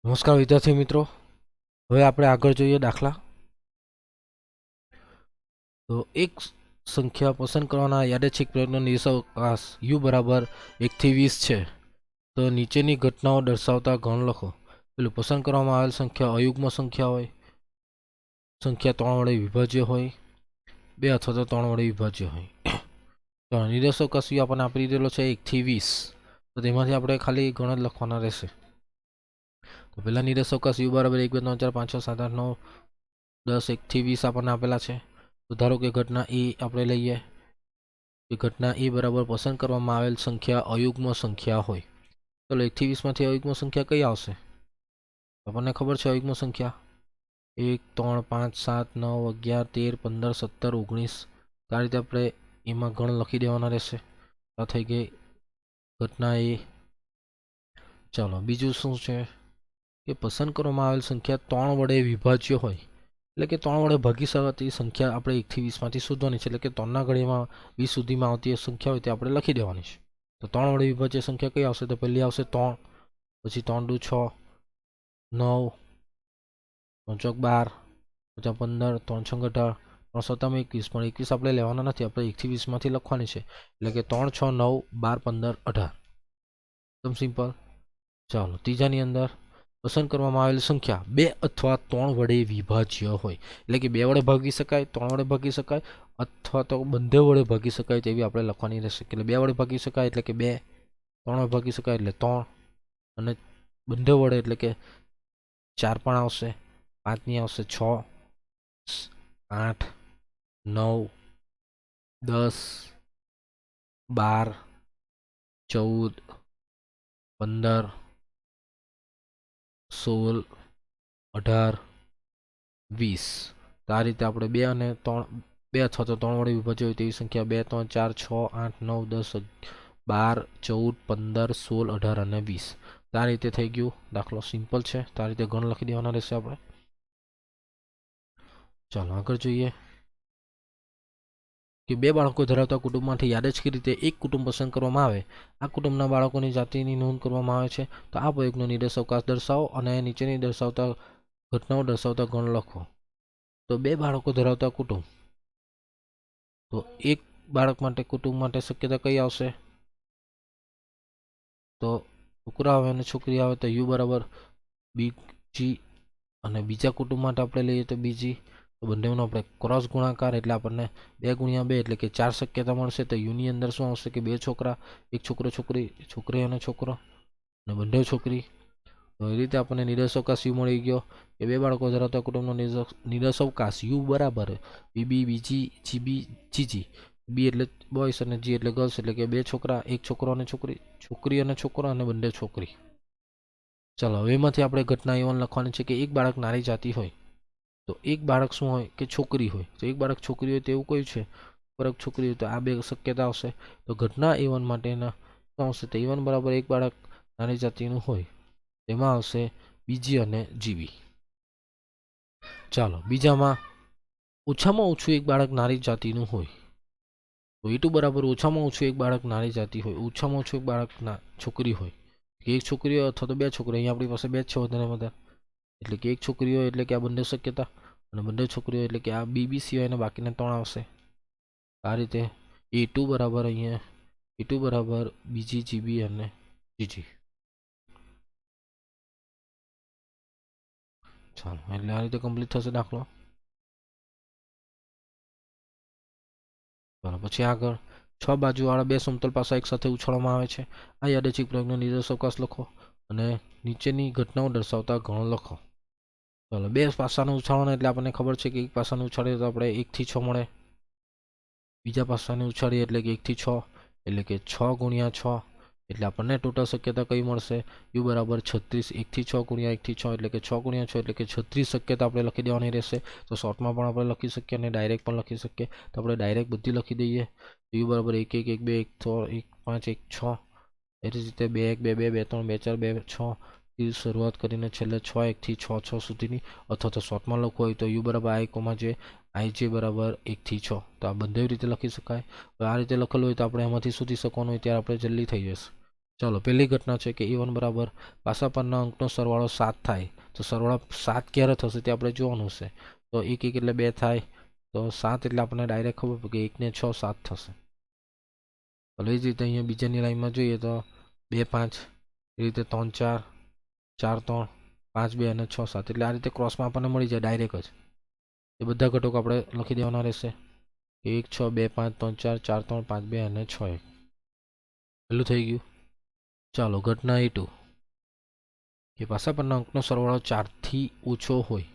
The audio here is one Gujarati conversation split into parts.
નમસ્કાર વિદ્યાર્થી મિત્રો, હવે આપણે આગળ જોઈએ દાખલા. તો એક સંખ્યા પસંદ કરવાના યાદચ્છિક પ્રયત્નો નિર્દેશાંક u બરાબર 1 થી 20 છે. તો નીચેની ઘટનાઓ દર્શાવતા ગણ લખો. પેલું પસંદ કરવામાં આવેલ સંખ્યા અયુગ્મ સંખ્યા હોય, સંખ્યા 3 વડે વિભાજ્ય હોય, 2 અથવા તો 3 વડે વિભાજ્ય હોય. તો નિર્દેશાંક u આપણને આપી દીધેલો છે 1 થી 20. તો તેમાંથી આપણે ખાલી ગણ જ લખવાના રહેશે. તો પહેલા નિર્દેશાંક u બરાબર 1 2 3 4 5 6 7 8 9 10 1 થી 20 આપણને આપેલા છે. તો ધારો કે ઘટના એ આપણે લઈએ કે ઘટના એ બરાબર પસંદ કરવામાં આવેલ સંખ્યા અયુગ્મ સંખ્યા હોય. ચલો 1 થી 20 માંથી અયુગ્મ સંખ્યા કઈ આવશે? આપણને ખબર છે અયુગ્મ સંખ્યા 1 3 5 7 9 11 13 15 17 19. આ રીતે આપણે એમાં ગણ લખી દેવાના રહેશે. આ થઈ ગઈ ઘટના એ. ચાલો બીજું શું છે કે પસંદ કરવામાં આવેલ સંખ્યા 3 વડે વિભાજ્ય હોય, એટલે કે 3 વડે ભાગી શકાતી સંખ્યા આપણે 1 થી 20 માંથી શોધવાની છે. એટલે કે 3 ના ઘડીમાં 20 સુધીમાં આવતી સંખ્યા હોય તે આપણે લખી દેવાની છે. તો 3 વડે વિભાજ્ય સંખ્યા કઈ આવશે? તો પહેલી આવશે 3, પછી 3 દુ 6, 9, 3 ચોક 12, 5 15, 3 છંગ 18, 3 સત્તામ 21. પણ 21 આપણે લેવાના નથી, આપણે 1 થી 20 માંથી લખવાની છે. એટલે કે 3 6 9 12 15 18. એકદમ સિમ્પલ. ચાલો ત્રીજાની અંદર પસંદ કરવામાં આવેલ સંખ્યા 2 અથવા 3 વડે વિભાજ્ય હોય, એટલે કે 2 વડે ભાગી શકાય, 3 વડે ભાગી શકાય અથવા તો બંને વડે ભાગી શકાય તેવી આપણે લખવાની રહેશે. એટલે 2 વડે ભાગી શકાય એટલે કે 2, 3 વડે ભાગી શકાય એટલે 3, અને બંને વડે એટલે કે 4 પણ આવશે, 5 ની આવશે, 6, 8, 9, 10, 12, 14, 15, 16, 18, 20. તો આ રીતે આપણે 2 અને 3, 2 અથવા તો 3 વડે વિભાજ્ય હોય તેવી સંખ્યા 2 3 4 6 8 9 10 12 14 15 16 18 અને 20. તો આ રીતે થઈ ગયું. દાખલો સિમ્પલ છે. તો આ રીતે ગણ લખી દેવાના રહેશે આપણે. ચાલો આગળ જોઈએ કે 2 બાળકો ધરાવતા કુટુંબમાંથી યાદચ્છિક રીતે એક કુટુંબ પસંદ કરવામાં આવે. આ કુટુંબના બાળકોની જાતિની નોંધ કરવામાં આવે છે. તો આ પ્રયોગનો નિર્દેશાંક દર્શાવો અને નીચેની દર્શાવતા ઘટનાઓ દર્શાવતા ગણ લખો. તો 2 બાળકો ધરાવતા કુટુંબ. તો એક બાળક માટે કુટુંબ માટે શક્યતા કઈ આવશે? તો છોકરા આવે અને છોકરી આવે તો u બરાબર બીજી, અને બીજા કુટુંબ માટે આપણે લઈએ તો બીજી. તો બંનેનો આપણે ક્રોસ ગુણાકાર એટલે આપણને 2 ગુણ્યા 2 એટલે કે 4 શક્યતા મળશે. તો યુની અંદર શું આવશે કે 2 છોકરા, એક છોકરો છોકરી, છોકરી અને છોકરો, અને બંને છોકરી. તો એ રીતે આપણને નિર્દેશાંક u મળી ગયો કે 2 બાળકો ધરાવતા કુટુંબનો નિર્દેશાંક u બરાબર બીબી બીજી જીબી જીજી. બી એટલે બોયસ અને જી એટલે ગર્લ્સ, એટલે કે 2 છોકરા, એક છોકરો અને છોકરી, છોકરી અને છોકરો, અને બંને છોકરી. ચાલો હવે એમાંથી આપણે ઘટના એ1 લખવાની છે કે એક બાળક નારી જાતિ હોય. તો એક બાળક શું હોય કે છોકરી હોય. તો એક બાળક છોકરી હોય તેવું કયું છે? બાળક છોકરી હોય તો આ 2 શક્યતા આવશે. તો ઘટના a1 માટેના શું આવશે? તો a1 બરાબર એક બાળક નારી જાતિનું હોય, તેમાં આવશે બીજી અને જીબી. ચાલો બીજામાં ઓછામાં ઓછું એક બાળક નારી જાતિનું હોય. તો e2 બરાબર ઓછામાં ઓછું એક બાળક નારી જાતિ હોય, ઓછામાં ઓછું એક બાળક છોકરી હોય. એક છોકરી હોય અથવા તો 2 છોકરી. અહીંયા આપણી પાસે 2 જ છે વધારે વધારે, એટલે કે એક છોકરી હોય એટલે કે આ બંને શક્યતા, અને બંને છોકરીઓ એટલે કે આ બીબી સિવાયને બાકીના 3 આવશે. આ રીતે a2 બરાબર અહીંયા a2 બરાબર બીજી જીબી અને જીજી. ચાલો એટલે આ રીતે કમ્પ્લીટ થશે દાખલો. ચાલો પછી આગળ 6 બાજુવાળા 2 સમતલ પાસા એક સાથે ઉછાળવામાં આવે છે. આ યાદચ્છિક પ્રયોગનો નિર્દેશાંક લખો અને નીચેની ઘટનાઓ દર્શાવતા ગણ લખો. ચાલો 2 પાસાને ઉછાળવાના એટલે આપણને ખબર છે કે એક પાસાને ઉછાળીએ તો આપણે 1 થી 6 મળે. બીજા પાસાને ઉછાળીએ એટલે કે 1 થી 6 એટલે કે 6 ગુણ્યા 6, એટલે આપણને ટોટલ શક્યતા કઈ મળશે? u બરાબર 36. 1 થી 6 ગુણ્યા 1 થી 6 એટલે કે 6 ગુણ્યા 6 એટલે કે 36 શક્યતા આપણે લખી દેવાની રહેશે. તો શોર્ટમાં પણ આપણે લખી શકીએ અને ડાયરેક્ટ પણ લખી શકીએ. તો આપણે ડાયરેક્ટ બધી લખી દઈએ. u બરાબર 1 1 1 2 1 3 1 5 1 6. એ રીતે 2 1 2 2 2 3 2 4 2 6 થી શરૂઆત કરીને છેલ્લે 6 1 થી 6 6 સુધીની, અથવા તો શોર્ટમાં લખવું હોય તો u બરાબર i, જે ij બરાબર 1 થી 6. તો આ બંને રીતે લખી શકાય. આ રીતે લખેલું હોય તો આપણે એમાંથી શોધી શકવાનું હોય ત્યારે આપણે જલ્દી થઈ જશે. ચાલો પહેલી ઘટના છે કે A1 બરાબર પાસા પરના અંકનો સરવાળો 7 થાય તો સરવાળો 7 ક્યારે થશે તે આપણે જોવાનું છે. તો 1 1 એટલે 2 થાય, તો 7 એટલે આપણને ડાયરેક્ટ ખબર પડે કે 1 ને 6 7 થશે. હવે એ જ રીતે અહીંયા બીજાની લાઈનમાં જોઈએ તો 2 5 એ રીતે 3 4 4 3 5 2 અને 6 7 એટલે આ રીતે ક્રોસમાં આપણને મળી જાય ડાયરેક્ટ જ. એ બધા ઘટકો આપણે લખી દેવાના રહેશે. 1 6 2 5 3 4 4 3 5 2 અને 6 1. પેલું થઈ ગયું. ચાલો ઘટના A2 કે પાસા પરના અંકનો સરવાળો 4 થી ઓછો હોય.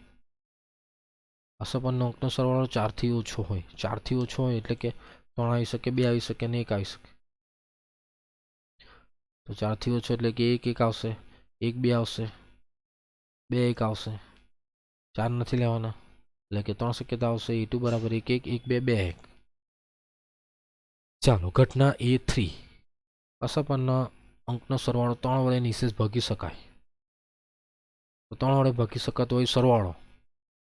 પાસા પરના અંકનો સરવાળો 4 થી ઓછો હોય. 4 થી ઓછો હોય એટલે કે 3 આવી શકે, 2 આવી શકે અને 1 આવી શકે. તો 4 થી ઓછો એટલે કે 1 1 આવશે, 1 2 આવશે, 2 1 આવશે, 4 નથી લેવાના એટલે કે 3 શક્યતા આવશે. A2 બરાબર 1 1 1 2 2 1. ચાલો ઘટના A3 પાસા પરના અંકનો સરવાળો 3 વડે નિશેષ ભાગી શકાય. તો 3 વડે ભાગી શકાતો હોય સરવાળો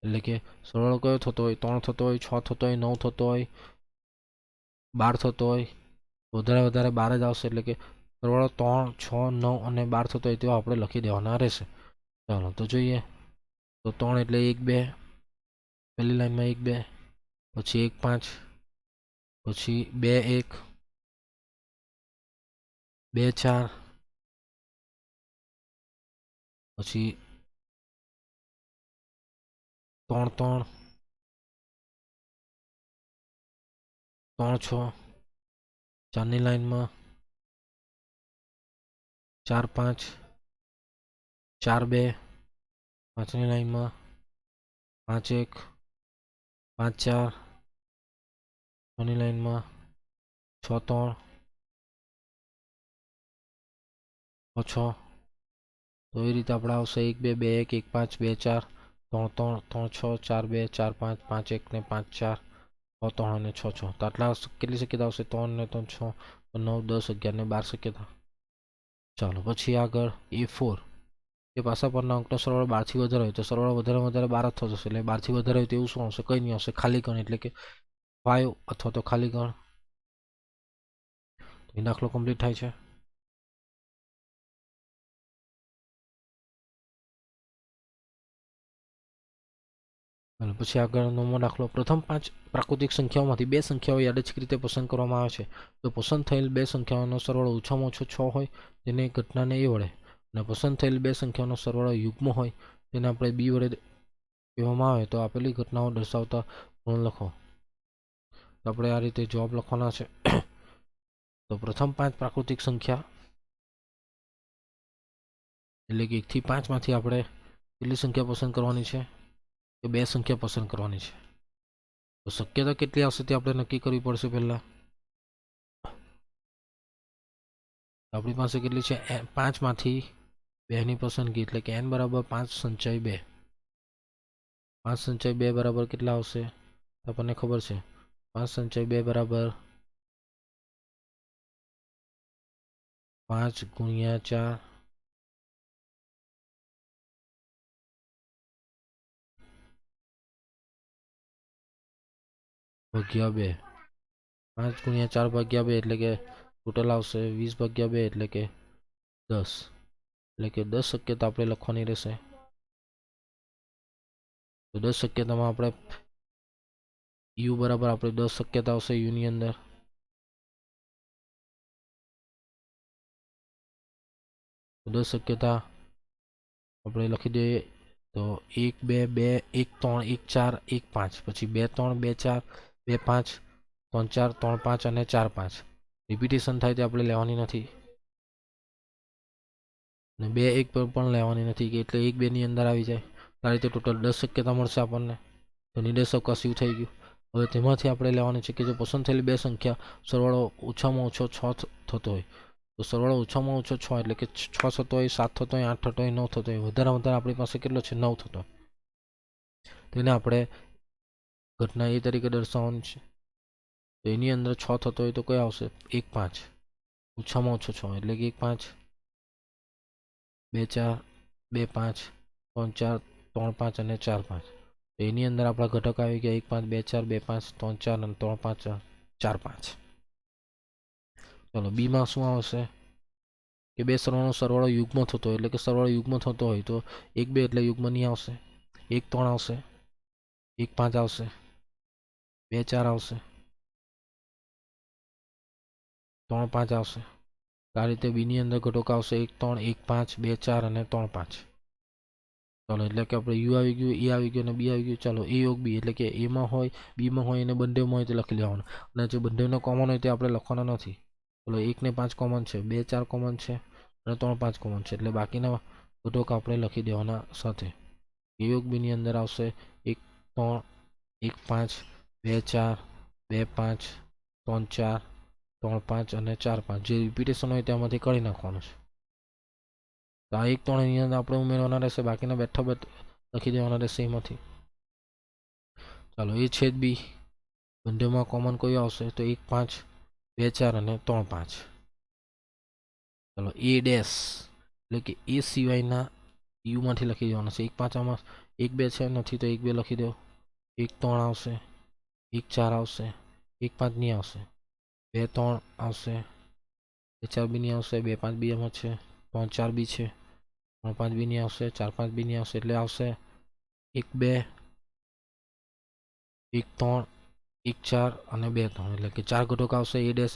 એટલે કે સરવાળો કયો થતો હોય? 3 થતો હોય, 6 થતો હોય, 9 થતો હોય, 12 થતો હોય. વધારે 12 જ આવશે એટલે કે સરવાળો 3 6 9 અને 12 થતો હોય તેવા આપણે લખી દેવાના રહેશે. ચાલો તો જોઈએ. તો 3 એટલે 1 2, પહેલી લાઈનમાં 1 2, પછી 1 5, પછી 2 1, 2 4, પછી 3 3, 3 6, 4ની લાઈનમાં 4 5, 4 2, 5ની લાઈનમાં 5 1, 5 4, 6ની લાઈનમાં 6 3, 6 6. તો એ રીતે આપણે આવશે 1 2 2 1 1 5 2 4 3 3 3 6 4 2 4 5 5 1 ને 5 4 6 3 અને 6 6. તો આટલા કેટલી શક્યતા આવશે? 3 ને 3 6 9 10 11 ને 12 શક્યતા. ચાલો પછી આગળ A4 એ પાસા પરના અંકનો સરવાળો 12 થી વધારે હોય તો સરવાળો વધારે 12 જ થતો હશે એટલે 12 થી વધારે હોય તો એવું શું આવશે? કંઈ નહીં આવશે, ખાલી ગણ એટલે કે 5 અથવા તો ખાલી ગણ. એ દાખલો કમ્પ્લીટ થાય છે. પછી આગળ 9મો દાખલો. પ્રથમ 5 પ્રાકૃતિક સંખ્યાઓમાંથી 2 સંખ્યાઓ યાદચ્છિક રીતે પસંદ કરવામાં આવે છે. તો પસંદ થયેલ 2 સંખ્યાઓનો સરવાળો ઓછામાં ઓછો 6 હોય તેને ઘટનાને A વડે, અને પસંદ થયેલ 2 સંખ્યાઓનો સરવાળો યુગ્મ હોય તેને આપણે B વડે કહેવામાં આવે. તો આપેલી ઘટનાઓ દર્શાવતા ગુણ લખો. તો આપણે આ રીતે જવાબ લખવાના છે. તો પ્રથમ 5 પ્રાકૃતિક સંખ્યા એટલે કે 1 થી 5 માંથી આપણે કેટલી સંખ્યા પસંદ કરવાની છે? કે 2 સંખ્યા પસંદ કરવાની છે. તો શક્યતા કેટલી આવશે તે આપણે નક્કી કરવી પડશે પહેલા. આપણી પાસે કેટલી છે? 5 માંથી 2 ની પસંદગી એટલે કે n બરાબર 5 સંચય 2. 5 સંચય 2 બરાબર કેટલા આવશે? આપણને ખબર છે 5 સંચય 2 બરાબર 5 ગુણ્યા 4 ભાગ્યા 2. 5 ગુણ્યા 4 ભાગ્યા 2 એટલે કે ટોટલ આવશે 20 ભાગ્યા 2 એટલે કે 10. એટલે કે 10 શક્યતા આપણે લખવાની રહેશે. તો 10 શક્યતામાં આપણે u બરાબર આપણે 10 શક્યતા આવશે યુની અંદર. તો 10 શક્યતા આપણે લખી દઈએ. તો 1 2 2 1 3 1 4 1 5, પછી 2 3 2 4 2 5 3 4 3 5 અને 4 5. રિપીટેશન થાય તે આપણે લેવાની નથી અને 2 1 પર પણ લેવાની નથી કે એટલે 1 2 ની અંદર આવી જાય. આ રીતે ટોટલ 10 શક્યતા મળશે આપણને. તો નિર્દેશક કશું થઈ ગયું. હવે તેમાંથી આપણે લેવાની છે કે જો પસંદ થયેલી 2 સંખ્યા સરવાળો ઓછામાં ઓછો 6 થતો હોય તો સરવાળો ઓછામાં ઓછો 6 એટલે કે 6 થતો હોય, 7 થતો હોય, 8 થતો હોય, 9 થતો હોય. વધારે આપણી પાસે કેટલો છે? 9 થતો હોય. તેને આપણે ઘટના A તરીકે દર્શાવવાની છે. તો એની અંદર 6 થતો હોય તો કયો આવશે? 1 5. ઓછામાં ઓછો 6 એટલે કે 1 5 2 4 2 5 3 4 3 5 અને 4 5. તો એની અંદર આપણા ઘટક આવી ગયા 1 5 2 4 2 5 3 4 અને 3 5 4 5. ચલો B માં શું આવશે? કે બે સરવાળાનો સરવાળો યુગ્મ થતો હોય, એટલે કે સરવાળો યુગ્મ થતો હોય તો 1 2 એટલે યુગ્મ નહીં આવશે, 1 3 આવશે, 1 5 આવશે, 2 4 આવશે, 3 5 આવશે. આ રીતે બીની અંદર ઘટક આવશે 1 3 1 5 2 4 અને 3 5. ચાલો એટલે કે આપણે યુ આવી ગયું, એ આવી ગયું અને બી આવી ગયું. ચાલો એ યોગ બી એટલે કે એમાં હોય, બીમાં હોય અને બંનેમાં હોય તે લખી લેવાનું, અને જે બંનેનો કોમન હોય તે આપણે લખવાના નથી. ચાલો 1 ને 5 કોમન છે, 2 4 કોમન છે અને 3 5 કોમન છે, એટલે બાકીના ઘટક આપણે લખી દેવાના સાથે. એ યોગ બીની અંદર આવશે 1 3 1 5 2 4 2 5 3 4 3 5 અને 4 5. જે રિપીટેશન હોય તેમાંથી કાઢી નાખવાનું છે. તો આ 1 3 ની અંદર આપણે ઉમેરવાના રહેશે, બાકીના બેઠા લખી દેવાના રહેશે એમાંથી. ચાલો એ છેદ બી, બંનેમાં કોમન કયું આવશે તો 1 5 2 4 અને 3 5. ચાલો એ ડેશ એટલે કે એ સિવાયના યુ માંથી લખી દેવાના છે. 1 5 આમાં 1 2 છે નથી તો 1 2 લખી દો, 1 3 આવશે, 1 4 આવશે, 1 5 નહીં આવશે, 2 3 આવશે, 2 4 બી નહીં આવશે, 2 5 બી એમાં છે, 3 4 બી છે, 3 5 બી નહીં આવશે, 4 5 બી નહીં આવશે, એટલે આવશે 1 2 1 3 1 4 અને 2 3, એટલે કે 4 ઘટક આવશે. એ ડેશ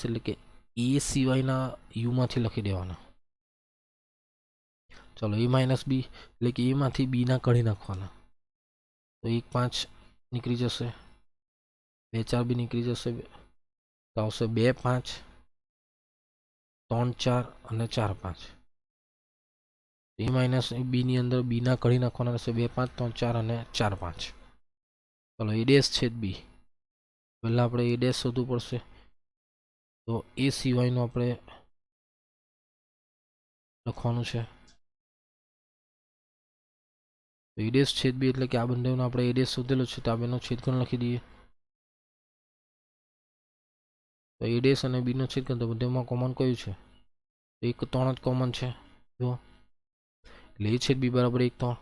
એટલે કે એ સિવાયના યુ માંથી લખી દેવાના. ચલો એ માઇનસ બી એટલે કે એમાંથી બી ના કાઢી નાખવાના. તો 1 5 નીકળી જશે, 2 4 બી નીકળી જશે, તો આવશે 2 5 3 4 અને 4 5. એ માઇનસ બી ની અંદર બી ના કાઢી નાખવાના રહેશે, 2 5 3 4 અને 4 5. ચલો એ ડેશ છેદ બી, પહેલા આપણે એ ડેશ શોધવું પડશે, તો એ સિવાયનું આપણે લખવાનું છે. તો એ ડેશ છેદ બી એટલે કે આ બંનેનો આપણે એ ડેશ શોધેલો છે, તો આ બેનો છેદખંડ લખી દઈએ. તો એ ડેશ અને બી નો છેદખંડ, તો બંનેમાં કોમન કયું છે, 1 3 જ કોમન છે જો, એટલે એ છેદ બી બરાબર 1 3.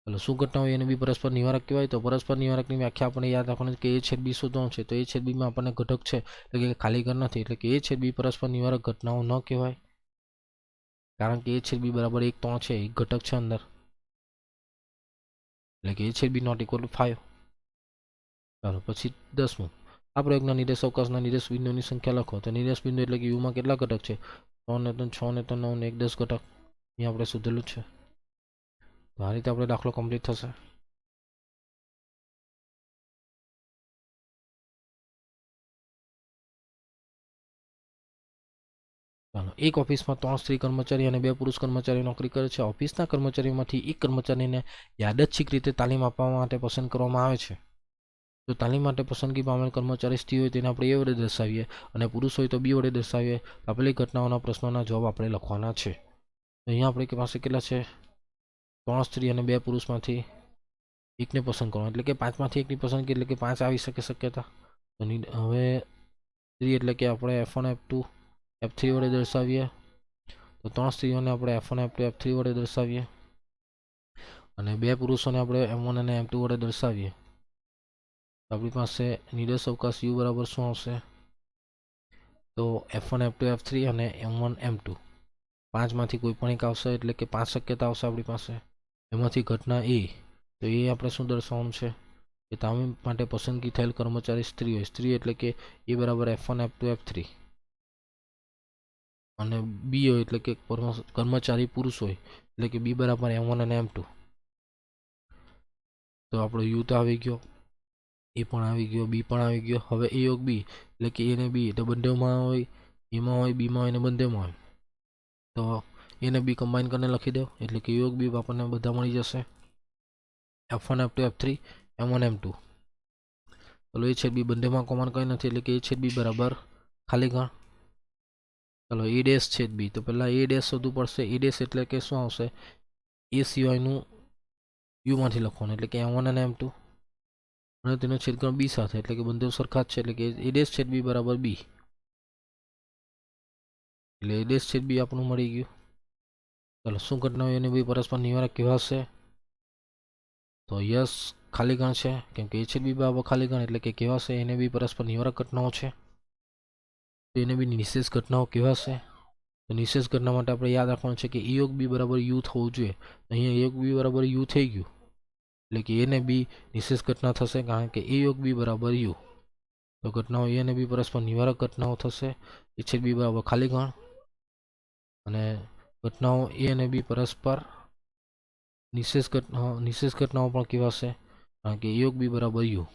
એટલે શું ઘટના હોય એને બી પરસ્પર નિવારક કહેવાય. તો પરસ્પર નિવારકની વ્યાખ્યા આપણે યાદ રાખવાની કે એ છેદ બી શોધવાનું છે, તો એ છેદ બીમાં આપણને ઘટક છે એટલે કે ખાલી ઘર નથી, એટલે કે એ છેદ બી પરસ્પર નિવારક ઘટનાઓ ન કહેવાય, કારણ કે એ છેદ બી બરાબર 1 3 છે, એક ઘટક છે અંદર, એટલે કે એ છેદ બી નોટ ઇક્વલ ટુ 5. ચાલો પછી 10મું, આ પ્રયોગના નિર્દેશ અવકાશના નિર્દેશ બિંદુની સંખ્યા લખો. તો નિર્દેશ બિંદુ એટલે કે યુમાં કેટલા ઘટક છે, 3 ને 3 6 ને 3 9 ને 1 10 ઘટક અહીંયા આપણે શોધેલું છે. તો આ રીતે આપણે દાખલો કમ્પ્લીટ થશે. ચાલો એક ઓફિસમાં 3 સ્ત્રી કર્મચારી અને 2 પુરુષ કર્મચારીઓ નોકરી કરે છે. ઓફિસના કર્મચારીઓમાંથી એક કર્મચારીને યાદચ્છિક રીતે તાલીમ આપવા માટે પસંદ કરવામાં આવે છે. તો તાલીમ માટે પસંદગી પામેલ કર્મચારી સ્ત્રી હોય તેને આપણે એ વડે દર્શાવીએ અને પુરુષ હોય તો બી વડે દર્શાવીએ. આપેલી ઘટનાઓના પ્રશ્નોના જવાબ આપણે લખવાના છે. તો અહીંયા આપણી પાસે કેટલા છે, 3 સ્ત્રી અને 2 પુરુષમાંથી એકને પસંદ કરવાનું, એટલે કે 5માંથી એકની પસંદગી, એટલે કે 5 આવી શકે શક્યતા. તો હવે સ્ત્રી એટલે કે આપણે F1 F2 F3 વડે દર્શાવીએ. તો 3 સ્ત્રીઓને આપણે F1 F2 F3 વડે દર્શાવીએ અને 2 પુરુષોને આપણે M1 અને M2 વડે દર્શાવીએ. તો આપણી પાસે નિર્દેશ અવકાશ U બરાબર શું આવશે, તો F1 F2 F3 અને M1 M2, 5માંથી કોઈ પણ એક આવશે, એટલે કે 5 શક્યતા આવશે આપણી પાસે. એમાંથી ઘટના એ, તો એ આપણે શું દર્શાવવાનું છે કે તાલીમ માટે પસંદગી થયેલ કર્મચારી સ્ત્રી હોય. સ્ત્રી એટલે કે એ બરાબર F1 F2 F3 અને બી હોય એટલે કે કર્મચારી પુરુષ હોય, એટલે કે બી બરાબર M1 અને M2. તો આપણો યુ તો આવી ગયો, એ પણ આવી ગયો, બી પણ આવી ગયો. હવે એ યોગ બી એટલે કે એ ને બી તો બંનેમાં હોય, એમાં હોય, બીમાં હોય ને બંનેમાં હોય, તો એને બી કમ્બાઈન કરીને લખી દો, એટલે કે યોગ બી આપણને બધા મળી જશે, F1 F2 F3 M1 M2. ચલો એ છેદ બી બંનેમાં કોમન કંઈ નથી, એટલે કે એ છેદ બી બરાબર ખાલી ગણ. ચલો એ ડેશ છેદ બી, તો પહેલાં એ ડેશ શોધવું પડશે. એ ડેશ એટલે કે શું આવશે, એ સિવાયનું યુમાંથી લખવાનું, એટલે કે M1 અને M2 અને તેનો છેદખંડ બી સાથે, એટલે કે બંને સરખા જ છે, એટલે કે એ ડેશ છેદ બી બરાબર બી, એટલે એ ડેશ છેદ બી આપણું મળી ગયું. ચાલો શું ઘટના હોય એને બી પરસ્પર નિવારક કહેવાશે, તો યસ ખાલી ગણ છે, કેમ કે એ છેદ બી બરાબર ખાલી ગણ, એટલે કે કહેવાશે એને બી પરસ્પર નિવારક ઘટનાઓ છે. તો એને બી નિશેષ ઘટનાઓ કહેવાશે. તો નિશેષ ઘટના માટે આપણે યાદ રાખવાનું છે કે એ યોગ બી બરાબર યુ થવું જોઈએ. અહીંયા યોગ બી બરાબર યુ થઈ ગયું, એટલે કે એને બી નિશેષ ઘટના થશે, કારણ કે એ યોગ બી બરાબર યુ. તો ઘટનાઓ એ અને બી પરસ્પર નિવારક ઘટનાઓ થશે. એ છેદ બી બરાબર ખાલી ગણ, અને ઘટનાઓ એ અને બી પરસ્પર નિશેષ ઘટનાઓ પણ કહેવાશે, કારણ કે યોગ બી બરાબર યુ.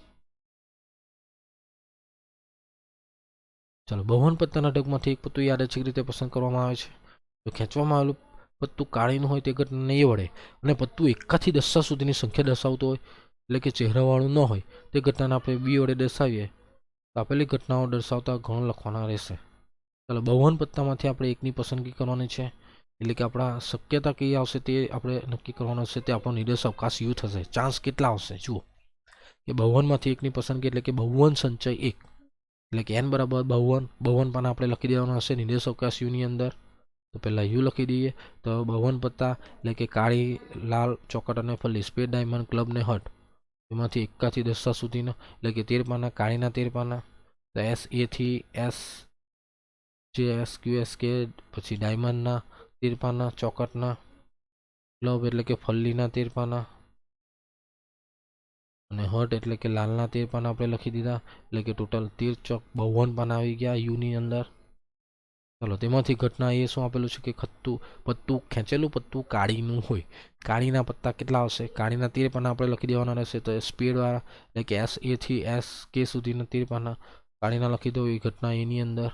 ચાલો, બહુવન પત્તાના ઢગમાંથી એક પત્તું યાદચ્છિક રીતે પસંદ કરવામાં આવે છે. તો ખેંચવામાં આવેલું પત્તું કાળીનું હોય તે ઘટનાને એ વડે, અને પત્તું એકાથી 10 સુધીની સંખ્યા દર્શાવતું હોય, એટલે કે ચહેરાવાળું ન હોય, તે ઘટનાને આપણે બી વડે દર્શાવીએ તો આપેલી ઘટનાઓ દર્શાવતા ગણ લખવાના રહેશે. ચાલો, બહુવન પત્તામાંથી આપણે એકની પસંદગી કરવાની છે, એટલે કે આપણા શક્યતા કઈ આવશે તે આપણે નક્કી કરવાનું છે. તે આપણો નિર્દેશ અવકાશ યુ થશે. ચાન્સ કેટલા આવશે જુઓ, કે બહુવનમાંથી એકની પસંદગી, એટલે કે બહુવન સંચય 1, એટલે કે n બરાબર બહુવન પાના આપણે લખી દેવાનું હશે નિર્દેશ અવકાશ યુની અંદર. તો પહેલાં યુ લખી દઈએ. તો બહુવન પત્તા એટલે કે કાળી, લાલ, ચોકટ અને ફલ્લી, સ્પેડ, ડાયમંડ, ક્લબ ને હટ, એમાંથી 1 થી 10 સુધીના, એટલે કે 13 પાના, કાળીના 13 પાના. તો S A થી S જે SQSK, પછી ડાયમંડના 13 પાના, ચોકટના, ક્લબ એટલે કે ફલ્લીના 13 પાના, અને હટ એટલે કે લાલના 13 પાના આપણે લખી દીધા. એટલે કે ટોટલ 13 ચોક 52 પાના આવી ગયા યુની અંદર. ચાલો, તેમાંથી ઘટના એ શું આપેલું છે કે પત્તું ખેંચેલું પત્તું કાળીનું હોય. કાળીના પત્તા કેટલા આવશે? કાળીના 13 પાના આપણે લખી દેવાના રહેશે. તો સ્પીડવાળા એટલે કે SA થી SK સુધીના 13 પાના કાળીના લખી દો એ ઘટના એની અંદર.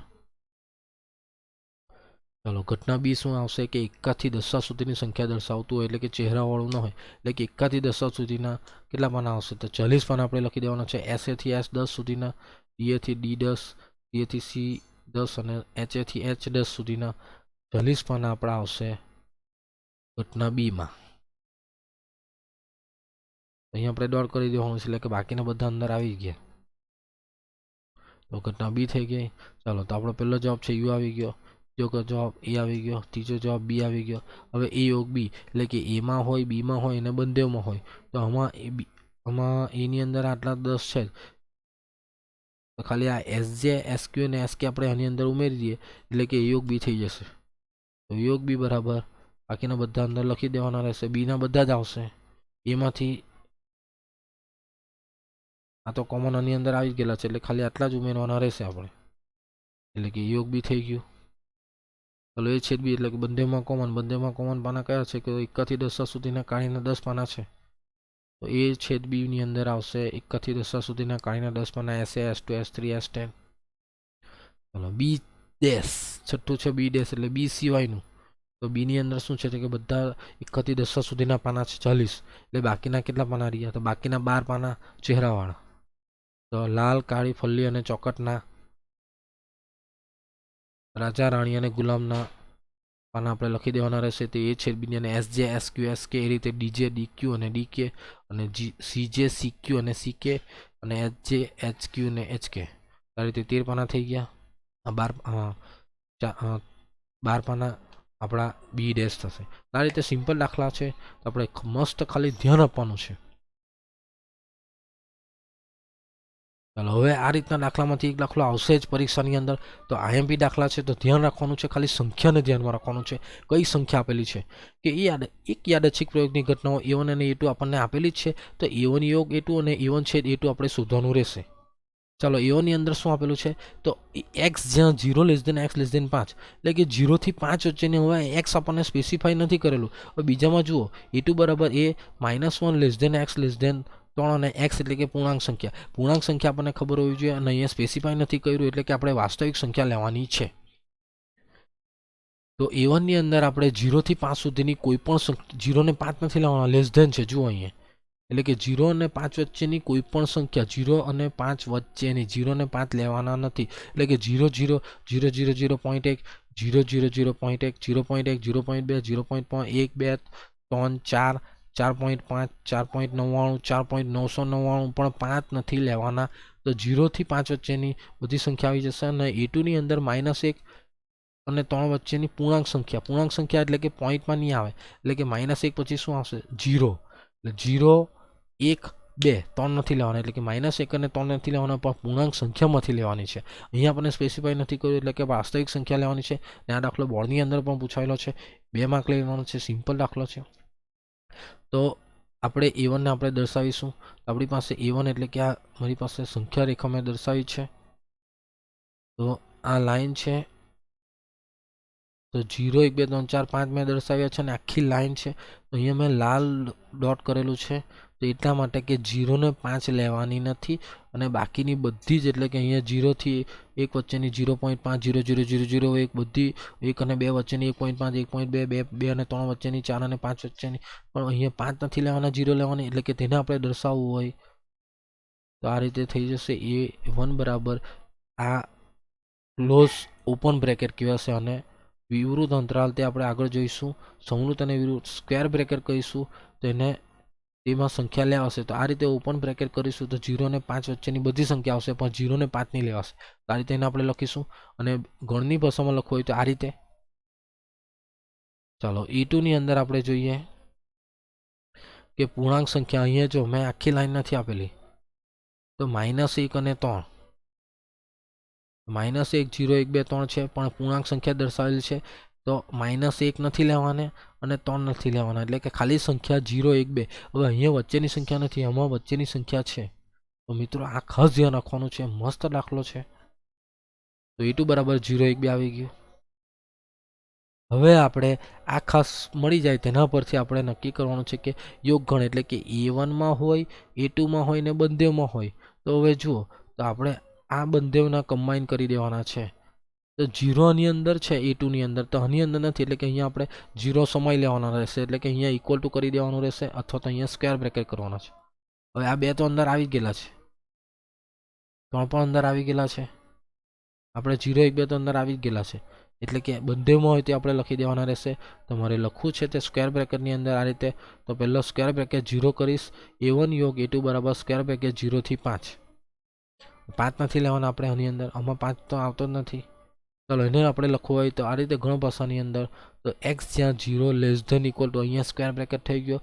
ચાલો, ઘટના બી શું આવશે કે 1 થી 10 સુધીની સંખ્યા દર્શાવતું હોય, એટલે કે ચહેરાવાળું ન હોય, એટલે કે 1 થી 10 સુધીના કેટલા પાના આવશે? તો 40 પાના આપણે લખી દેવાના છે. SA થી S 10 સુધીના, DA થી D 10, CA થી C 10 અને HA થી H 10 સુધીના 40 પાના આપણા આવશે ઘટના બીમાં. અહીંયા આપણે ડોટ કરી દેવાનું છે, એટલે કે બાકીના બધા અંદર આવી ગયા. તો ઘટના બી થઈ ગઈ. ચાલો, તો આપણો પહેલો જવાબ છે યુ આવી ગયો, બીજો જવાબ એ આવી ગયો, ત્રીજો જવાબ બી આવી ગયો. હવે એ યોગ બી એટલે કે એમાં હોય, બીમાં હોય અને બંનેમાં હોય. તો આમાં એની અંદર આટલા 10 છે, તો ખાલી આ SJ, SQ અને SK આપણે આની અંદર ઉમેરી દઈએ, એટલે કે યોગ બી થઈ જશે. તો યોગ બી બરાબર બાકીના બધા અંદર લખી દેવાના રહેશે. બીના બધા જ આવશે. એમાંથી આ તો કોમન આની અંદર આવી ગયેલા છે, એટલે ખાલી આટલા જ ઉમેરવાના રહેશે આપણે, એટલે કે યોગ બી થઈ ગયું. ચાલો, એ છેદ બી એટલે કે બંનેમાં કોમન પાના કયા છે? કે 1 થી 10 સુધીના કાળીના 10 પાના છે. તો એ છેદ બી ની અંદર આવશે 1 થી 10 સુધીના કાળીના 10 પાના, SA, S2, S3, S10. ચાલો, બી ડેશ છઠ્ઠું છે બી ડેશ, એટલે બી સિવાયનું. તો બી ની અંદર શું છે કે બધા 1 થી 10 સુધીના પાના છે 40, એટલે બાકીના કેટલા પાના રહ્યા? તો બાકીના 12 પાના ચહેરાવાળા. તો લાલ, કાળી, ફલ્લી અને ચોકટના, રાજા, રાણી અને ગુલામના પાના આપણે લખી દેવાના રહેશે. તે એ છે બી અને SJ, SQ, SK એ રીતે DJ, DQ અને DK અને CJ, CQ અને CK અને HJ, HQ અને HK. આ રીતે 13 પાના થઈ ગયા. 12 પાના આપણા બી ડેશ થશે. આ રીતે સિમ્પલ દાખલા છે, તો આપણે મસ્ત ખાલી ધ્યાન આપવાનું છે. ચાલો, હવે આ રીતના દાખલામાંથી એક દાખલો આવશે જ પરીક્ષાની અંદર. તો IMP દાખલા છે, તો ધ્યાન રાખવાનું છે, ખાલી સંખ્યાને ધ્યાનમાં રાખવાનું છે. કઈ સંખ્યા આપેલી છે કે એક યાદચ્છિક પ્રયોગની ઘટનાઓ A1 અને A2 આપણને આપેલી જ છે. તો A1 યોગ A2 અને A1 છેદ A2 આપણે શોધવાનું રહેશે. ચાલો, A1 ની અંદર શું આપેલું છે? તો x જ્યાં 0 x 5, એટલે કે 0 થી 5 વચ્ચેની હવે x આપણને સ્પેસિફાઈ નથી કરેલું. હવે બીજામાં જુઓ, A2 બરાબર A -1 x 3 અને x એટલે કે પૂર્ણાંક સંખ્યા આપણને ખબર હોવી જોઈએ, અને અહીંયા સ્પેસિફાઈ નથી કર્યું, એટલે કે આપણે વાસ્તવિક સંખ્યા લેવાની છે. તો A1 ની અંદર આપણે 0 થી 5 સુધીની કોઈ પણ 0 ને 5 નથી લેવાના, લેસ ધેન છે જુઓ અહીંયા, એટલે કે 0 અને 5 વચ્ચેની કોઈ પણ સંખ્યા, 0 અને 5 વચ્ચેની, 0 અને 5 લેવાના નથી. એટલે કે 0 0 0 0 0.1 0 0 0.1 0.1 0.2 0.1 2 3 4 4.5 4.99 4.999 પણ 5 નથી લેવાના. તો 0 થી 5 વચ્ચેની બધી સંખ્યા આવી જશે. અને A2 ની અંદર -1 અને 3 વચ્ચેની પૂર્ણાંક સંખ્યા એટલે કે પોઈન્ટમાં નહીં આવે, એટલે કે -1 પછી શું આવશે? 0. એટલે 0 1 2 3 નથી લેવાના, એટલે કે -1 અને 3 નથી લેવાના, પણ પૂર્ણાંક સંખ્યામાંથી લેવાની છે. અહીંયા આપણે સ્પેસિફાઈ નથી કર્યું, એટલે કે વાસ્તવિક સંખ્યા લેવાની છે. અને આ દાખલો બોર્ડની અંદર પણ પૂછાયેલો છે, 2 માર્ક લેવાનો છે, સિમ્પલ દાખલો છે. તો આપણે A1 ને આપણે દર્શાવીશું. આપણી પાસે A1 એટલે કે આ મારી પાસે સંખ્યા રેખા મેં દર્શાવી છે. તો આ લાઈન છે, તો 0 1 2 3 4 5 મેં દર્શાવ્યા છે, અને આખી લાઈન છે. તો અહીંયા મેં લાલ ડોટ કરેલું છે, તો એટલા માટે કે 0 ને 5 લેવાની નથી, અને બાકીની બધી જ, એટલે કે અહીંયા 0 થી 1 વચ્ચેની 0.5 0 0 0 0 1 બધી, 1 અને 2 વચ્ચેની 1.5 1.2 2 અને 3 વચ્ચેની 4 અને 5 વચ્ચેની, પણ અહીંયા 5 નથી લેવાના, 0 લેવાની, એટલે કે તેને આપણે દર્શાવવું હોય તો આ રીતે થઈ જશે. A1 બરાબર આ ક્લોઝ ઓપન બ્રેકેટ કહેવાશે, અને વિવૃત અંતરાલ તે આપણે આગળ જોઈશું. સંવૃત અને વિવૃત સ્ક્વેર બ્રેકેટ કહીશું, તો એને તેમાં સંખ્યા લેવાશે. તો આ રીતે ઓપન બ્રેકેટ કરીશું તો 0 ને 5 વચ્ચેની બધી સંખ્યા આવશે, પણ 0 ને 5 નહીં લેવાશે. તો આ રીતે એને આપણે લખીશું. અને ગણની ભાષામાં લખવું હોય તો આ રીતે. ચાલો E2 ની અંદર આપણે જોઈએ કે પૂર્ણાંક સંખ્યા, અહીંયા જો મેં આખી લાઈન નથી આપેલી, તો -1 અને 3, -1 0 1 2 3 છે, પણ પૂર્ણાંક સંખ્યા દર્શાવેલી છે. તો -1 નથી લેવાને અને 3 નથી લેવાના, એટલે કે ખાલી સંખ્યા 0 1 2. હવે અહીંયા વચ્ચેની સંખ્યા નથી, આમાં વચ્ચેની સંખ્યા છે. તો મિત્રો આ ખાસ ધ્યાન રાખવાનું છે, મસ્ત દાખલો છે. તો E2 બરાબર 0 1 2 આવી ગયું. હવે આપણે આ ખાસ મળી જાય તેના પરથી આપણે નક્કી કરવાનું છે કે યોગગણ, એટલે કે A1 માં હોય, A2 માં હોય ને બંનેમાં હોય. તો હવે જુઓ, તો આપણે આ બંનેના કમ્બાઈન કરી દેવાના છે. તો 0 ની અંદર છે, A2 ની અંદર, તો આની અંદર નથી, એટલે કે અહીંયા આપણે 0 સમય લેવાના રહેશે, એટલે કે અહીંયા ઇક્વલ ટુ કરી દેવાનું રહેશે, અથવા તો અહીંયા સ્ક્વેર બ્રેકેટ કરવાના છે. હવે આ 2 તો અંદર આવી ગયેલા છે, 3 પણ અંદર આવી ગયેલા છે, આપણે 0 1 2 તો અંદર આવી ગયેલા છે, એટલે કે બંનેમાં હોય તે આપણે લખી દેવાના રહેશે. તમારે લખવું છે તે સ્ક્વેર બ્રેકેટની અંદર આ રીતે. તો પહેલો સ્ક્વેર બ્રેકેટ 0 કરીશ, A1 યોગ A2 બરાબર સ્ક્વેર બ્રેકેટ 0 થી 5. 5 નથી લેવાના આપણે આની અંદર, આમાં 5 તો આવતો જ નથી. ચાલો એને આપણે લખવું હોય તો આ રીતે ગણ ભાષાની અંદર, તો x જ્યાં 0 લેસ ધેન ઇક્વલ ટુ, અહીંયા સ્ક્વેર બ્રેકેટ થઈ ગયો,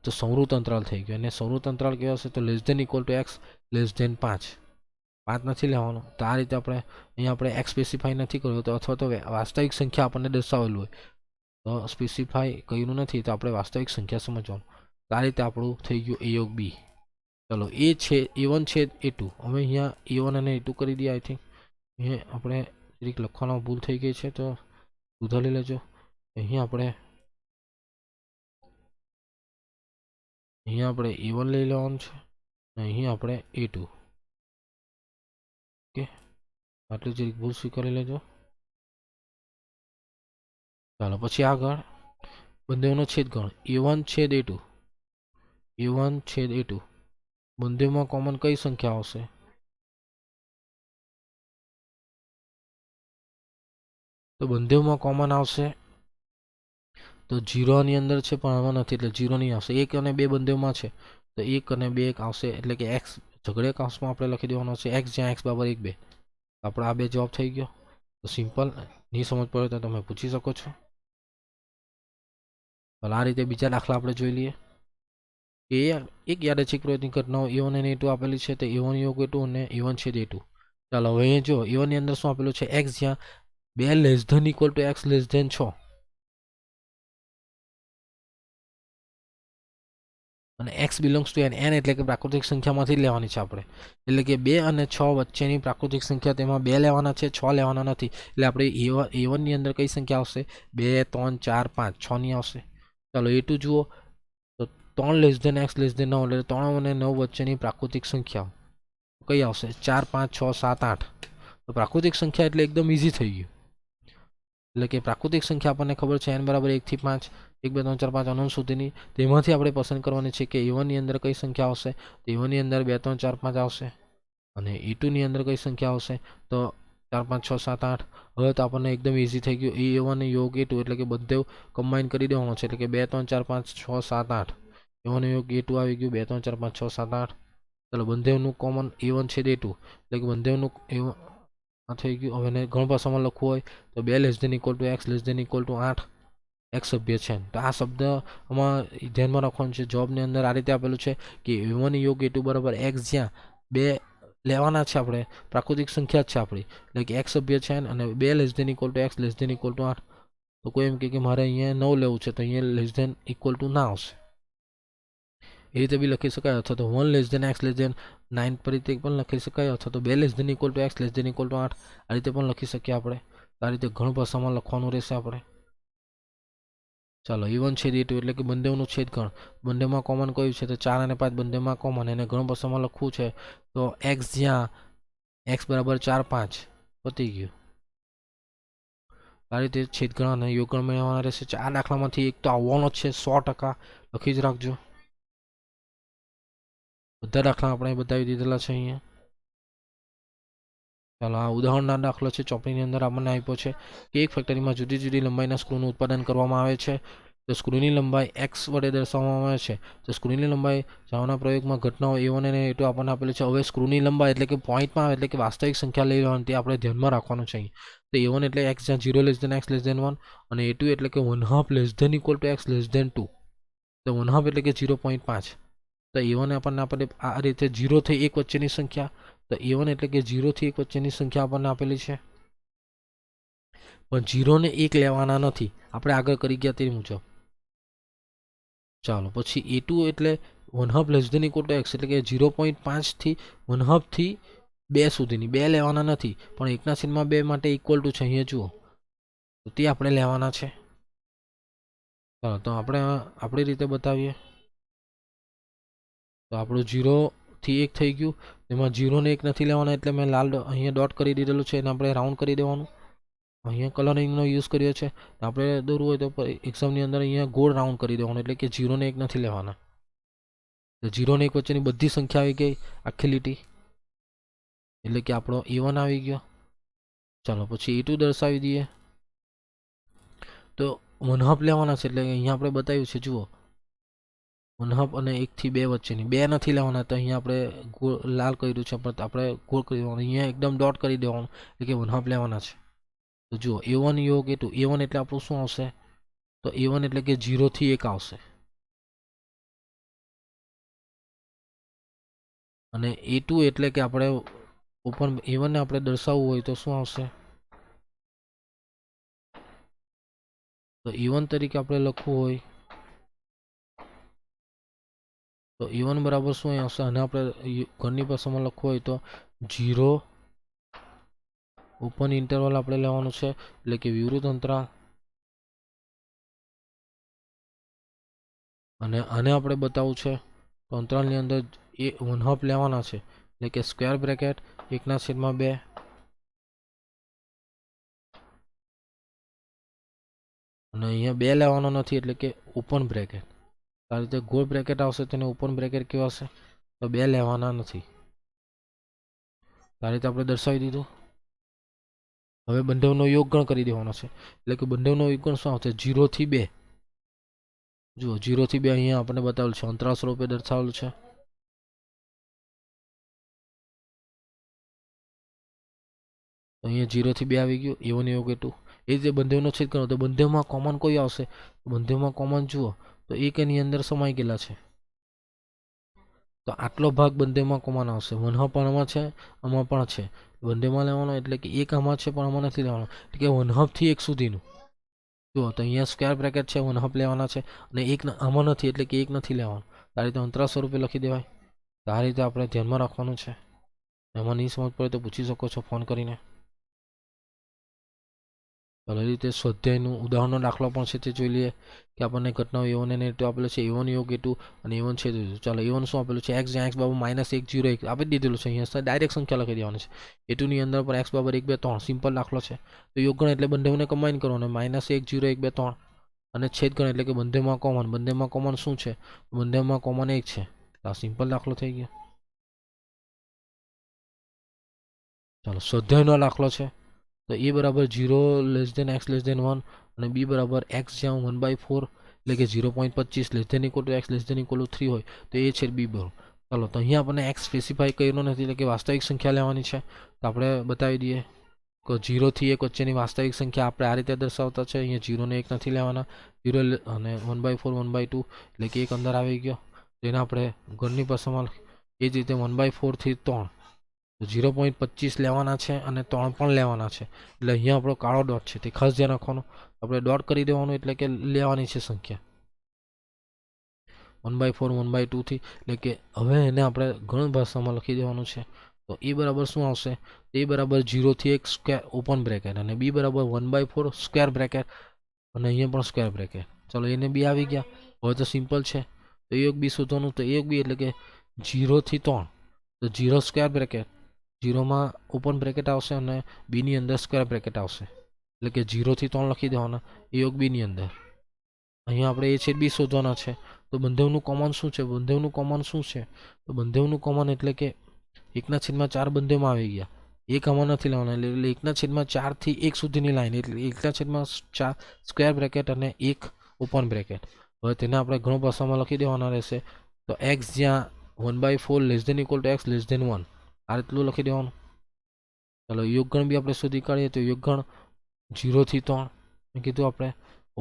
તો સંવૃત અંતરાલ થઈ ગયો. અને સંવૃત અંતરાલ કેવો હશે, તો less than equal to x less than 5. 5 નથી લેવાનું. તો આ રીતે આપણે અહીંયા આપણે x સ્પેસિફાઈ નથી કર્યું, તો અથવા તો વાસ્તવિક સંખ્યા આપણને દર્શાવેલું હોય તો સ્પેસિફાઈ કર્યું નથી, તો આપણે વાસ્તવિક સંખ્યા સમજવાનું. તો આ રીતે આપણું થઈ ગયું A યોગ B. ચલો એ છે A1 છે A2. હવે અહીંયા A1 અને A2 કરી દઈએ. આઈ થિંક અહીંયા આપણે જરીક લખવાનો ભૂલ થઈ ગઈ છે, તો સુધારી લેજો. અહીંયા આપણે A1 લઈ લેવાનું છે, અને અહીંયા આપણે A2. ઓકે, આટલી જરીક ભૂલ સ્વીકારી લેજો. ચાલો પછી આગળ બંનેનો છેદગણ A1 છેદ A2. A1 છેદ A2 બંનેમાં કોમન કઈ સંખ્યા આવશે? તો બંનેમાં કોમન આવશે તો 0 ની અંદર છે, પણ આમાં નથી, એટલે 0 નહીં આવશે. 1 અને 2 બંનેમાં છે, તો 1 અને 2 1 આવશે, એટલે કે x ઝઘડે કાઉન્સમાં આપણે લખી દેવાનો છે x, જ્યાં x બરાબર 1 2. આપણે આ બે જવાબ થઈ ગયો. તો સિમ્પલ, નહીં સમજ પડે તો તમે પૂછી શકો છો. આ રીતે બીજા દાખલા આપણે જોઈ લઈએ કે એક યાદચ્છિક પ્રવૃત્તિની ઘટનાઓ A1 અને A2 આપેલી છે, તો A1 યોગ A2 અને A1 છેદ A2. ચાલો હવે જો A1 ની અંદર શું આપેલું છે, x જ્યાં 2 less than equal to x less than 6, અને x બિલોંગ્સ ટુ n, એટલે કે પ્રાકૃતિક સંખ્યામાંથી લેવાની છે આપણે, એટલે કે 2 અને 6 વચ્ચેની પ્રાકૃતિક સંખ્યા, તેમાં 2 લેવાના છે, 6 લેવાના નથી. એટલે આપણે A1 ની અંદર કઈ સંખ્યા આવશે, 2 3 4 5 6 ની આવશે. ચાલો A2 જુઓ, તો 3 less than x less than 9, એટલે 3 અને 9 વચ્ચેની પ્રાકૃતિક સંખ્યા કઈ આવશે, 4 5 6 7 8. તો પ્રાકૃતિક સંખ્યા એટલે એકદમ ઈઝી થઈ ગયું. એટલે કે પ્રાકૃતિક સંખ્યા આપણને ખબર છે n બરાબર 1 થી 5, 1 2 3 4 5 અનંત સુધીની. તેમાંથી આપણે પસંદ કરવાની છે કે A1 ની અંદર કઈ સંખ્યા આવશે, તો A1 ની અંદર 2 3 4 5 આવશે, અને A2 ની અંદર કઈ સંખ્યા આવશે, તો 4 5 6 7 8. હવે તો આપણને એકદમ ઈઝી થઈ ગયું. A1 યોગ A2, એટલે કે બધે કમ્બાઈન કરી દેવાનો છે, એટલે કે 2 3 4 5 6 7 8. A1 યોગ A2 આવી ગયું, 2 3 4 5 6 7 8. ચાલો બંનેનું કોમન A1 છે A2, એટલે કે બંનેનું A1 થઈ ગયું. હવે ગણ ભાષામાં લખવું હોય તો 2 less than equal to x less than equal to 8. X સભ્ય છે. તો આ શબ્દ આમાં ધ્યાનમાં રાખવાનું છે. જવાબની અંદર આ રીતે આપેલું છે કે a1 યોગ a2 બરાબર એક્સ, જ્યાં બે લેવાના છે આપણે, પ્રાકૃતિક સંખ્યા જ છે આપણી, એટલે કે એક્સ સભ્ય છે અને 2 less than equal to x less than equal to 8. તો કોઈ એમ કે મારે અહીંયા 9 લેવું છે, તો અહીંયા લેસ ધેન ઇક્વલ ટુ ના આવશે. એ રીતે બી લખી શકાય, અથવા તો 1 less than x less than 9 પર રીતે પણ લખી શકાય, અથવા તો 2 less than equal to x less than equal to 8 આ રીતે પણ લખી શકીએ આપણે. આ રીતે ઘણ ભાષામાં લખવાનું રહેશે આપણે. ચાલો e1 છેદ e2 એટલે કે બંનેનું છેદગણ. બંનેમાં કોમન કયું છે? તો 4 અને 5 બંનેમાં કોમન, એને ઘણ ભાષામાં લખવું છે તો x, જ્યાં x બરાબર 4 5 પતી ગયું. આ રીતે છેદગણ અને યોગગણ મેળવવાના રહેશે. આ દાખલામાંથી એક તો આવવાનો જ છે 100%, લખી જ રાખજો. બધા દાખલા આપણે બતાવી દીધેલા છે અહીંયા. ચાલો આ ઉદાહરણના દાખલો છે. ચોપડીની અંદર આપણને આપ્યો છે કે એક ફેક્ટરીમાં જુદી જુદી લંબાઈના સ્ક્રૂનું ઉત્પાદન કરવામાં આવે છે. તો સ્ક્રૂની લંબાઈ x વડે દર્શાવવામાં આવે છે. તો સ્ક્રૂની લંબાઈ જાણવાના પ્રયોગમાં ઘટનાઓ a1 અને a2 આપણને આપેલું છે. હવે સ્ક્રૂની લંબાઈ એટલે કે પોઈન્ટમાં આવે, એટલે કે વાસ્તવિક સંખ્યા લઈ લેવાની, તે આપણે ધ્યાનમાં રાખવાનું છે. તો a1 એટલે x જ્યાં 0 less than x less than 1, અને a2 એટલે કે 1/2 less than equal to x less than 2. તો 1/2 એટલે કે 0.5. તો a1 આપણને આ રીતે 0 થી 1 વચ્ચેની સંખ્યા, તો a1 એટલે કે 0 થી 1 વચ્ચેની સંખ્યા આપણને આપેલી છે, પણ 0 ને 1 લેવાના નથી, આપણે આગળ કરી ગયા તે મુજબ. ચાલો પછી a2 એટલે 1/2 less than equal to x, એટલે કે 0.5 થી 1/2 થી 2 સુધીની, 2 લેવાના નથી, પણ 1/2 માટે ઇક્વલ ટુ છે, અહીંયા જુઓ, તો તે આપણે લેવાના છે. ચાલો તો આપણે આપણી રીતે બતાવીએ. તો આપણું 0 થી 1 થઈ ગયું. એમાં 0 ને 1 નથી લેવાના, એટલે મેં લાલ અહીંયા ડોટ કરી દીધેલું છે, એને આપણે રાઉન્ડ કરી દેવાનું. અહીંયા કલરિંગનો યુઝ કર્યો છે. આપણે દોરવું હોય તો એક્ઝામની અંદર અહીંયા ગોળ રાઉન્ડ કરી દેવાનું, એટલે કે 0 ને 1 નથી લેવાના. તો 0 ને 1 વચ્ચેની બધી સંખ્યા આવી ગઈ આખી લીટી, એટલે કે આપણો a1 આવી ગયો. ચાલો પછી a2 દર્શાવી દઈએ. તો 1/2 લેવાના છે, એટલે અહીંયા આપણે બતાવ્યું છે, જુઓ 1/2 અને 1 થી 2 વચ્ચેની, 2 નથી લેવાના, તો અહીંયા આપણે લાલ કર્યું છે, પણ આપણે ગોળ કરી દેવાનું, અહીંયા એકદમ ડોટ કરી દેવાનું, એટલે કે 1/2 લેવાના છે. તો જુઓ a1 યોગ a2, a1 એટલે આપણું શું આવશે? તો a1 એટલે કે 0 થી 1 આવશે, અને a2 એટલે કે આપણે ઓપન a1 ને આપણે દર્શાવવું હોય તો શું આવશે? તો a1 તરીકે આપણે લખવું હોય તો a1 બરાબર શું આવશે? અને આપણે ઘરની ભાષામાં લખવું હોય તો 0 ઓપન ઇન્ટરવલ આપણે લેવાનું છે, એટલે કે વિવૃત અંતરાલ, અને આને આપણે બતાવવું છે તો અંતરાલની અંદર 1/2 લેવાના છે, એટલે કે સ્ક્વેર બ્રેકેટ 1/2, અને અહીંયા 2 લેવાનો નથી, એટલે કે ઓપન બ્રેકેટ. આ રીતે ગોળ બ્રેકેટ આવશે, તેને ઓપન બ્રેકેટ કેવા હશે? તો 2 લેવાના નથી. આ રીતે આપણે દર્શાવી દીધું. હવે બંનેનો યોગગણ કરી દેવાનો છે, એટલે કે બંનેનો યોગગણ શું આવશે? 0 થી 2. જુઓ 0 થી 2 અહીંયા આપણને બતાવેલું છે, અંતરાલ સ્વરૂપે દર્શાવેલું છે. અહીંયા 0 થી 2 આવી ગયું, a1 યોગ a2. એ રીતે બંનેનો છેદ કરો તો બંનેમાં કોમન કોઈ આવશે? બંનેમાં કોમન જુઓ તો 1 એની અંદર સમાઈ ગયેલા છે, તો આટલો ભાગ બંનેમાં કોમન આવશે. 1/2 પણ આમાં છે, આમાં પણ છે, બંનેમાં લેવાનો, એટલે કે 1 આમાં છે પણ આમાં નથી લેવાનો, એટલે કે 1/2 થી 1 સુધીનું. જુઓ તો અહીંયા સ્ક્વેર બ્રેકેટ છે, 1/2 લેવાના છે, અને 1 આમાં નથી, એટલે કે 1 નથી લેવાનું. આ રીતે અંતરાલ સ્વરૂપે લખી દેવાય. તો આ રીતે આપણે ધ્યાનમાં રાખવાનું છે. એમાં નહીં સમજ પડે તો પૂછી શકો છો ફોન કરીને. ચાલો એ રીતે સ્વાધ્યાયનું ઉદાહરણનો દાખલો પણ છે તે જોઈ લઈએ કે આપણને ઘટનાઓ a1 અને a2 આપેલો છે, a1 યોગ a2 અને a1 છે. ચાલો a1 શું આપેલું છે? x જ્યાં x બરાબર -1 0 1 આપી દીધેલું છે, અહીંયા ડાયરેક્ટ સંખ્યા લખી દેવાની છે. a2 ની અંદર પણ x બરાબર 1 2 3 સિમ્પલ દાખલો છે. તો યોગગણ એટલે બંનેને કમ્બાઈન કરવાનો, -1 0 1 2 3, અને છેદગણ એટલે કે બંનેમાં કોમન શું છે? બંનેમાં કોમન 1 છે. આ સિમ્પલ દાખલો થઈ ગયો. ચાલો સ્વાધ્યાયનો દાખલો છે. તો a બરાબર 0 less than x less than 1, અને b બરાબર x જ્યાં 1/4 એટલે કે 0.25 less than equal to x less than equal to 3 હોય તો એ છે b બરાબર. ચાલો તો અહીંયા આપણને x સ્પેસિફાઈ કર્યો નથી, એટલે કે વાસ્તવિક સંખ્યા લેવાની છે, તો આપણે બતાવી દઈએ. 0 થી 1 વચ્ચેની વાસ્તવિક સંખ્યા આપણે આ રીતે દર્શાવતા છે. અહીંયા 0 ને 1 નથી લેવાના. 0 અને 1/4 1/2 એટલે કે 1 અંદર આવી ગયો. તેને આપણે ઘરની ભાષામાં એ જ રીતે 1/4 થી 3 તો 0.25 લેવાના છે અને 3 પણ લેવાના છે. એટલે અહીંયા આપણો કાળો ડોટ છે તે ખાસ ધ્યાન રાખવાનું. આપણે ડોટ કરી દેવાનું એટલે કે લેવાની છે સંખ્યા 1/4 1/2 થી. એટલે કે હવે એને આપણે ગણ ભાષામાં લખી દેવાનું છે. તો એ બરાબર શું આવશે? એ બરાબર 0 થી 1 સ્ક્વેર ઓપન બ્રેકેટ અને બી બરાબર 1/4 સ્ક્વેર બ્રેકેટ અને અહીંયા પણ સ્ક્વેર બ્રેકેટ. ચલો એને બી આવી ગયા. હવે તો સિમ્પલ છે. તો એ બી શોધવાનું. તો એ બી એટલે કે 0 થી 3 તો 0 સ્ક્વેર બ્રેકેટ 0 માં ઓપન બ્રેકેટ આવશે અને બી ની અંદર સ્ક્વેર બ્રેકેટ આવશે. એટલે કે 0 થી 3 લખી દેવાના એ બી ની અંદર. અહીંયા આપણે એ છે બી શોધવાના છે. તો બંનેવનું કોમન શું છે? બંનેવનું કોમન શું છે? તો બંનેવનું કોમન એટલે કે 1/4 બંનેમાં આવી ગયા. એક આમાં નથી લેવાના એટલે 1/4 થી 1 સુધીની લાઈન એટલે 1/4 સ્ક્વેર બ્રેકેટ અને 1 ઓપન બ્રેકેટ. હવે તેને આપણે ઘણો ભાષામાં લખી દેવાના રહેશે. તો x જ્યાં 1/4 less than equal to x less than 1 આ રીતનું લખી દેવાનું. ચાલો યોગગણ બી આપણે શોધી કાઢીએ. તો યોગગણ 0 થી 3 કીધું આપણે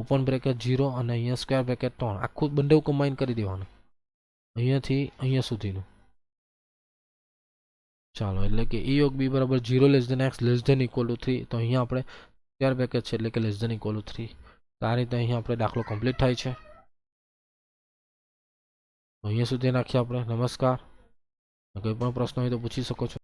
ઓપન બ્રેકેટ 0 અને અહીંયા સ્ક્વેર બ્રેકેટ 3 આખું બંને કમ્બાઈન કરી દેવાનું અહીંયાથી અહીંયા સુધીનું. ચાલો એટલે કે એ યોગ બી બરાબર 0 less than x less than equal to 3. તો અહીંયા આપણે સ્ક્વેર બ્રેકેટ છે એટલે કે લેસ ધેન ઇક્વલ ટુ 3. તો આ રીતે અહીંયા આપણે દાખલો કમ્પ્લીટ થાય છે. અહીંયા સુધી નાખીએ આપણે. નમસ્કાર. કોઈ પણ પ્રશ્ન હોય તો પૂછી શકો છો.